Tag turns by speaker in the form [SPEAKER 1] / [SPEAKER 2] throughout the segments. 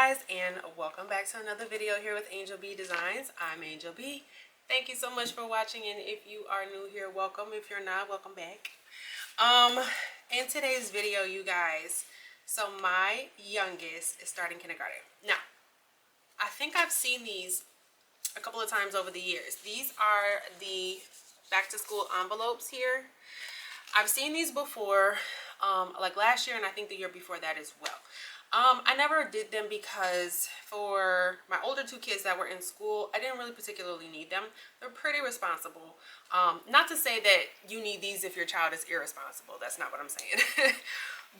[SPEAKER 1] guys, and welcome back to another video here with Angel B Designs. I'm Angel B. Thank you so much for watching, and if you are new here, welcome. If you're not, welcome back. In today's video, you guys, so my youngest is starting kindergarten. Now, I think I've seen these a couple of times over the years. These are the back to school envelopes here. I've seen these before, like last year, and I think the year before that as well. I never did them because for my older two kids that were in school, I didn't really particularly need them. They're pretty responsible. Not to say that you need these if your child is irresponsible. That's not what I'm saying.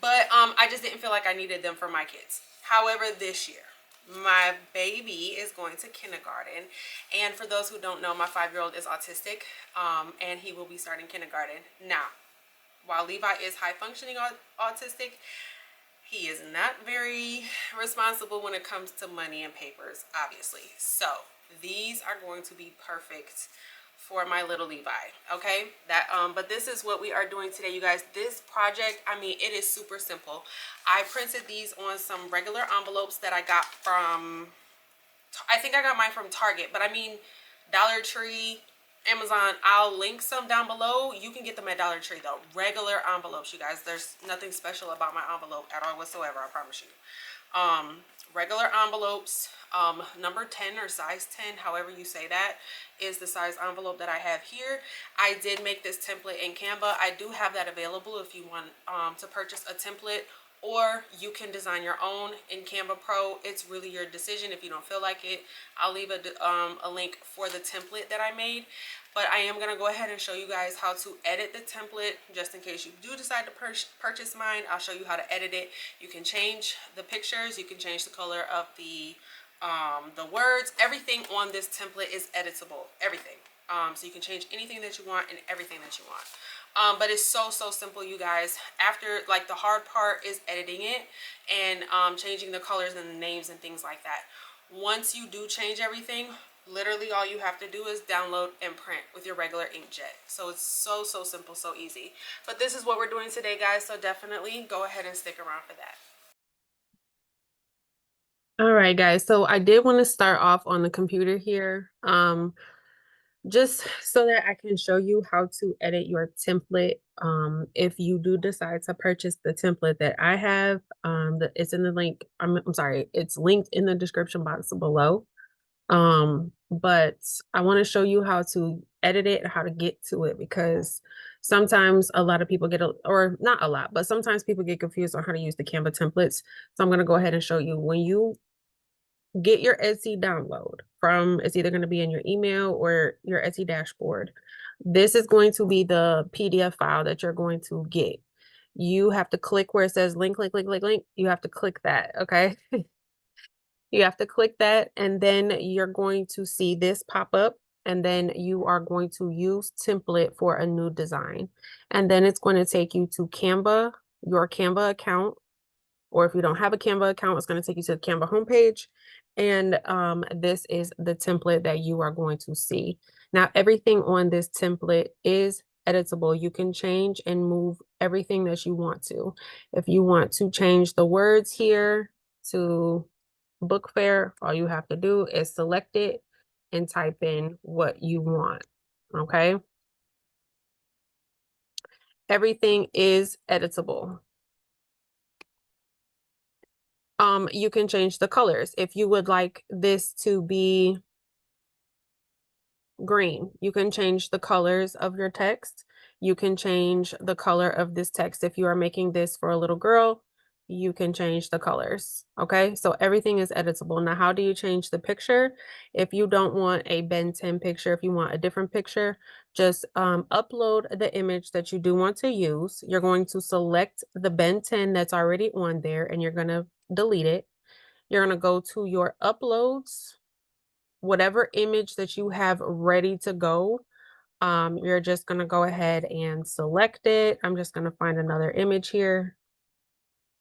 [SPEAKER 1] But I just didn't feel like I needed them for my kids. However, this year, my baby is going to kindergarten, and for those who don't know, my 5-year-old is autistic, and he will be starting kindergarten. Now, while Levi is high functioning autistic, he is not very responsible when it comes to money and papers, obviously. So these are going to be perfect for my little Levi. Okay, but this is what we are doing today, you guys. This project, I mean, it is super simple. I printed these on some regular envelopes that I got from, I think I got mine from Target, but I mean Dollar Tree, Amazon. I'll link some down below. You can get them at Dollar Tree though. Regular envelopes, you guys. There's nothing special about my envelope at all whatsoever, I promise you. Regular envelopes, number 10 or size 10, however you say that, is the size envelope that I have here. I did make this template in Canva. I do have that available if you want to purchase a template, or you can design your own in Canva Pro. It's really your decision if you don't feel like it. I'll leave a link for the template that I made. But I am going to go ahead and show you guys how to edit the template, just in case you do decide to purchase mine. I'll show you how to edit it. You can change the pictures. You can change the color of the words. Everything on this template is editable. Everything. So you can change anything that you want and everything that you want. But it's so simple, you guys. After, like, the hard part is editing it and changing the colors and the names and things like that. Once you do change everything, literally all you have to do is download and print with your regular inkjet. So it's so simple, so easy. But this is what we're doing today, guys, so definitely go ahead and stick around for that. All right, guys, so I did want to start off on the computer here, just so that I can show you how to edit your template. If you do decide to purchase the template that I have, it's in the link. I'm sorry, it's linked in the description box below. But I want to show you how to edit it, how to get to it, because sometimes a lot of people or not a lot, but sometimes people get confused on how to use the Canva templates. So I'm going to go ahead and show you. When you get your Etsy download from, it's either going to be in your email or your Etsy dashboard. This is going to be the PDF file that you're going to get. You have to click where it says link. You have to click that. Okay. You have to click that, and then you're going to see this pop up, and then you are going to use template for a new design. And then it's going to take you to Canva, your Canva account, or if you don't have a Canva account, it's going to take you to the Canva homepage. And this is the template that you are going to see. Now, everything on this template is editable. You can change and move everything that you want to. If you want to change the words here to book fair, all you have to do is select it and type in what you want. Okay. Everything is editable. You can change the colors. If you would like this to be green, you can change the colors of your text. You can change the color of this text. If you are making this for a little girl, you can change the colors. Okay, so everything is editable. Now, how do you change the picture? If you don't want a Ben 10 picture, if you want a different picture, just upload the image that you do want to use. You're going to select the Ben 10 that's already on there, and you're going to delete it. You're going to go to your uploads, whatever image that you have ready to go. You're just going to go ahead and select it. I'm just going to find another image here.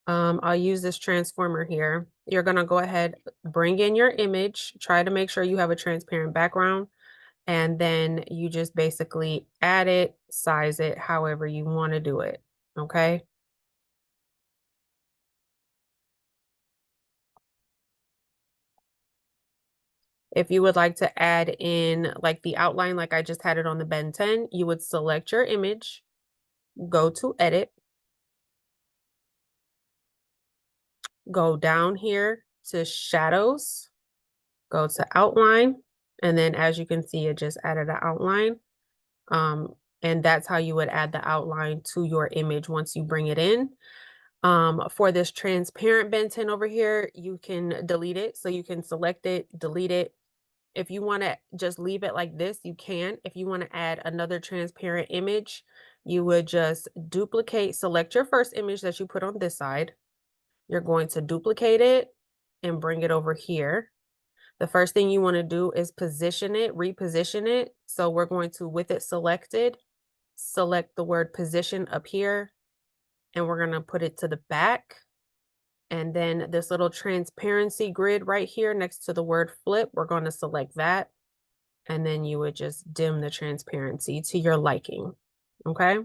[SPEAKER 1] I'll use this transformer here. You're going to go ahead, bring in your image, try to make sure you have a transparent background, and then you just basically add it, size it, however you want to do it. Okay. If you would like to add in like the outline, like I just had it on the Ben 10, you would select your image, go to edit, go down here to shadows, go to outline, and then as you can see, it just added an outline. And that's how you would add the outline to your image once you bring it in. For this transparent Ben 10 over here, you can delete it. So you can select it, delete it. If you want to just leave it like this, you can. If you want to add another transparent image, you would just duplicate, select your first image that you put on this side. You're going to duplicate it and bring it over here. The first thing you want to do is position it, reposition it. So we're going to, with it selected, select the word position up here, and we're going to put it to the back. And then this little transparency grid right here next to the word flip, we're going to select that. And then you would just dim the transparency to your liking. Okay.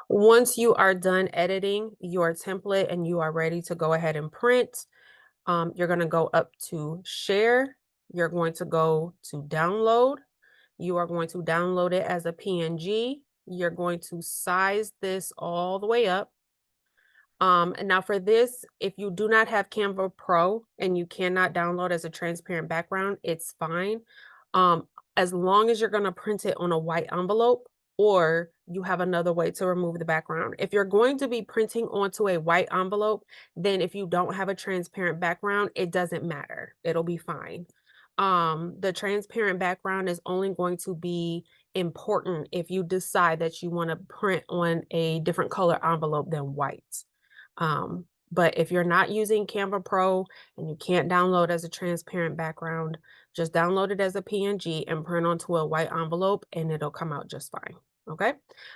[SPEAKER 1] Once you are done editing your template and you are ready to go ahead and print, you're going to go up to share. You're going to go to download. You are going to download it as a PNG. You're going to size this all the way up. And now for this, if you do not have Canva Pro and you cannot download as a transparent background, it's fine. As long as you're going to print it on a white envelope, or you have another way to remove the background. If you're going to be printing onto a white envelope, then if you don't have a transparent background, it doesn't matter. It'll be fine. The transparent background is only going to be important if you decide that you want to print on a different color envelope than white. But if you're not using Canva Pro and you can't download as a transparent background, just download it as a PNG and print onto a white envelope and it'll come out just fine. Okay.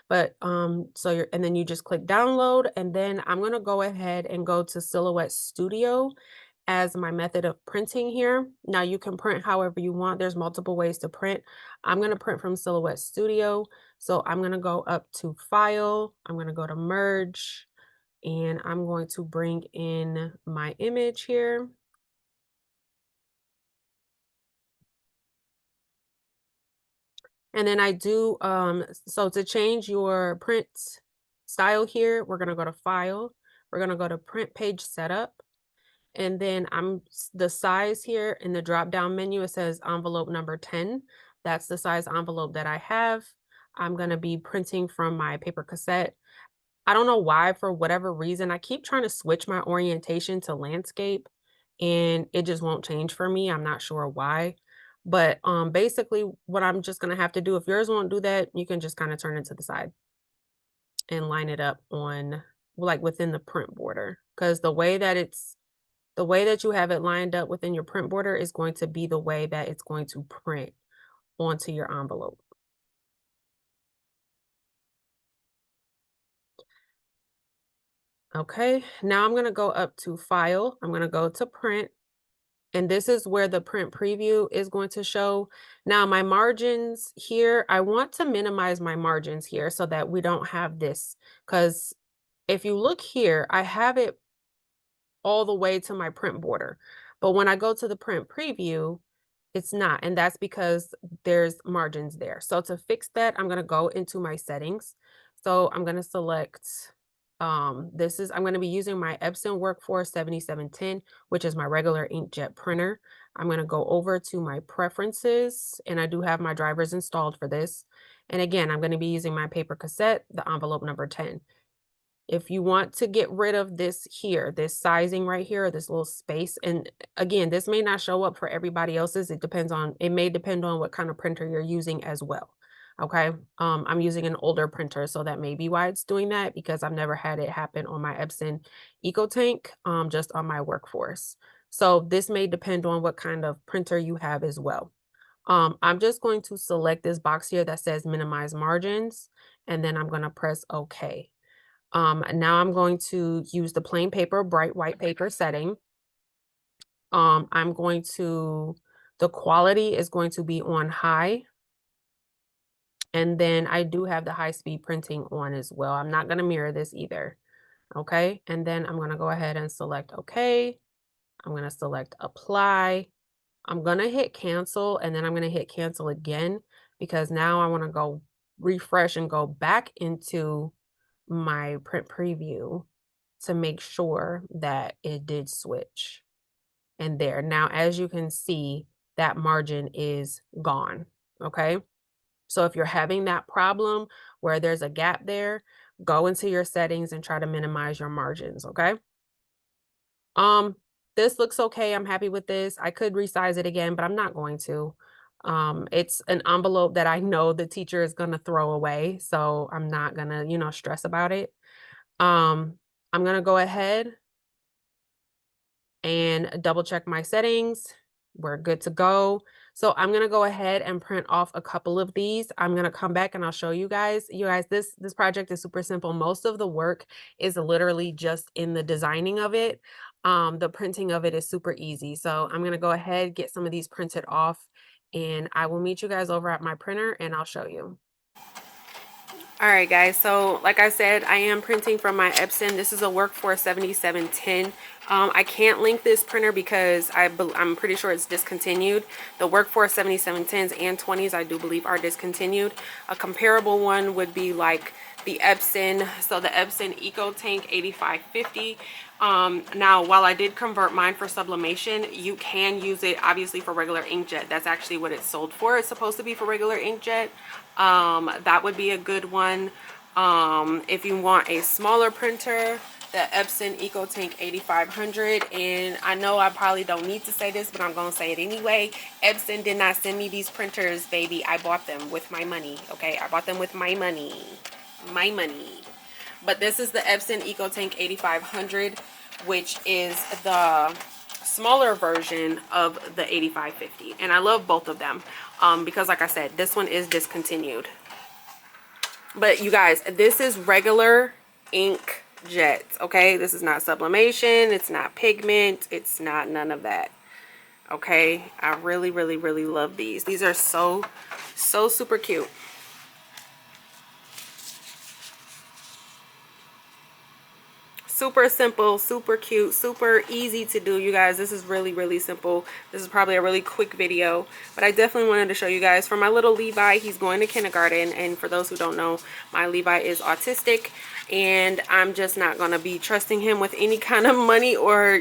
[SPEAKER 1] But and then you just click download, and then I'm gonna go ahead and go to Silhouette Studio as my method of printing here. Now you can print however you want. There's multiple ways to print. I'm gonna print from Silhouette Studio. So I'm gonna go up to File, I'm gonna go to Merge, and I'm going to bring in my image here. And then I do, so to change your print style here, we're gonna go to File, we're gonna go to Print Page Setup, and then the size here in the drop down menu, it says envelope number 10. That's the size envelope that I have. I'm gonna be printing from my paper cassette. I don't know why, for whatever reason, I keep trying to switch my orientation to landscape and it just won't change for me. I'm not sure why. But basically what I'm just gonna have to do, if yours won't do that, you can just kind of turn it to the side and line it up on like within the print border. Because the way that you have it lined up within your print border is going to be the way that it's going to print onto your envelope. Okay, now I'm gonna go up to File, I'm gonna go to Print, and this is where the print preview is going to show. Now my margins here, I want to minimize my margins here so that we don't have this, because if you look here, I have it all the way to my print border. But when I go to the print preview, it's not, and that's because there's margins there. So to fix that, I'm gonna go into my settings. So I'm gonna select, I'm gonna be using my Epson Workforce 7710, which is my regular inkjet printer. I'm gonna go over to my preferences, and I do have my drivers installed for this. And again, I'm gonna be using my paper cassette, the envelope number 10. If you want to get rid of this here, this sizing right here, this little space, and again, this may not show up for everybody else's. It may depend on what kind of printer you're using as well. Okay. I'm using an older printer, so that may be why it's doing that, because I've never had it happen on my Epson EcoTank, just on my Workforce. So this may depend on what kind of printer you have as well. I'm just going to select this box here that says minimize margins, and then I'm going to press OK. Now I'm going to use the plain paper, bright white paper setting. The quality is going to be on high. And then I do have the high speed printing on as well. I'm not going to mirror this either. Okay. And then I'm going to go ahead and select OK. I'm going to select apply. I'm going to hit cancel, and then I'm going to hit cancel again because now I want to go refresh and go back into my print preview to make sure that it did switch. And there, now as you can see, that margin is gone. Okay. So if you're having that problem where there's a gap there, go into your settings and try to minimize your margins. Okay. This looks okay. I'm happy with this. I could resize it again, but I'm not going to. It's an envelope that I know the teacher is going to throw away, so I'm not going to, stress about it. I'm going to go ahead and double check my settings. We're good to go. So I'm going to go ahead and print off a couple of these. I'm going to come back and I'll show you guys. This project is super simple. Most of the work is literally just in the designing of it. The printing of it is super easy. So I'm going to go ahead, get some of these printed off, and I will meet you guys over at my printer and I'll show you. All right, guys, so like I said, I am printing from my Epson. This is a Workforce 7710. I can't link this printer because I'm pretty sure it's discontinued. The Workforce 7710s and 20s, I do believe, are discontinued. A comparable one would be like the Epson, so the Epson EcoTank 8550. Now, while I did convert mine for sublimation, you can use it obviously for regular inkjet. That's actually what it's sold for. It's supposed to be for regular inkjet. That would be a good one. If you want a smaller printer, the Epson EcoTank 8500. And I know I probably don't need to say this, but I'm going to say it anyway. Epson did not send me these printers, baby. I bought them with my money. Okay, I bought them with my money. But this is the Epson EcoTank 8500, which is the smaller version of the 8550, and I love both of them because, like I said, this one is discontinued. But you guys, this is regular ink jet. Okay, this is not sublimation, it's not pigment, it's not none of that. Okay, I really love these are so super cute. Super simple, super cute, super easy to do, you guys. This is really simple. This is probably a really quick video, but I definitely wanted to show you guys. For my little Levi, he's going to kindergarten, and for those who don't know, my Levi is autistic, and I'm just not going to be trusting him with any kind of money or,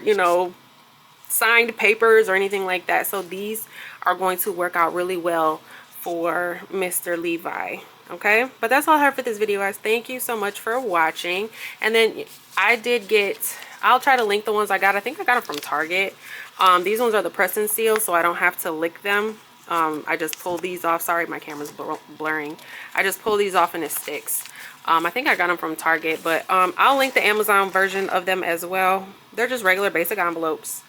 [SPEAKER 1] signed papers or anything like that. So these are going to work out really well for Mr. Levi. Okay, but that's all I have for this video, guys. Thank you so much for watching. And then I'll try to link the ones I got. I think I got them from Target. These ones are the press and seal, so I don't have to lick them. I just pull these off. Sorry, my camera's blurring. I just pull these off and it sticks. I think I got them from Target, but I'll link the Amazon version of them as well. They're just regular basic envelopes.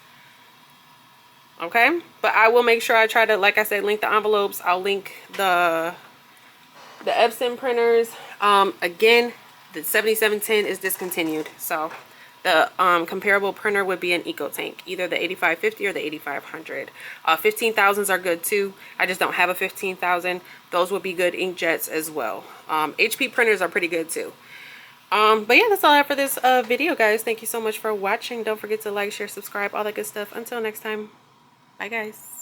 [SPEAKER 1] Okay, but I will make sure I try to, like I said, link the envelopes. I'll link the Epson printers. Again, the 7710 is discontinued, so the comparable printer would be an EcoTank, either the 8550 or the 8500. 15,000s are good too. I just don't have a 15,000. Those would be good inkjets as well. HP printers are pretty good too. But yeah, that's all I have for this video, guys. Thank you so much for watching. Don't forget to like, share, subscribe, all that good stuff. Until next time, bye guys.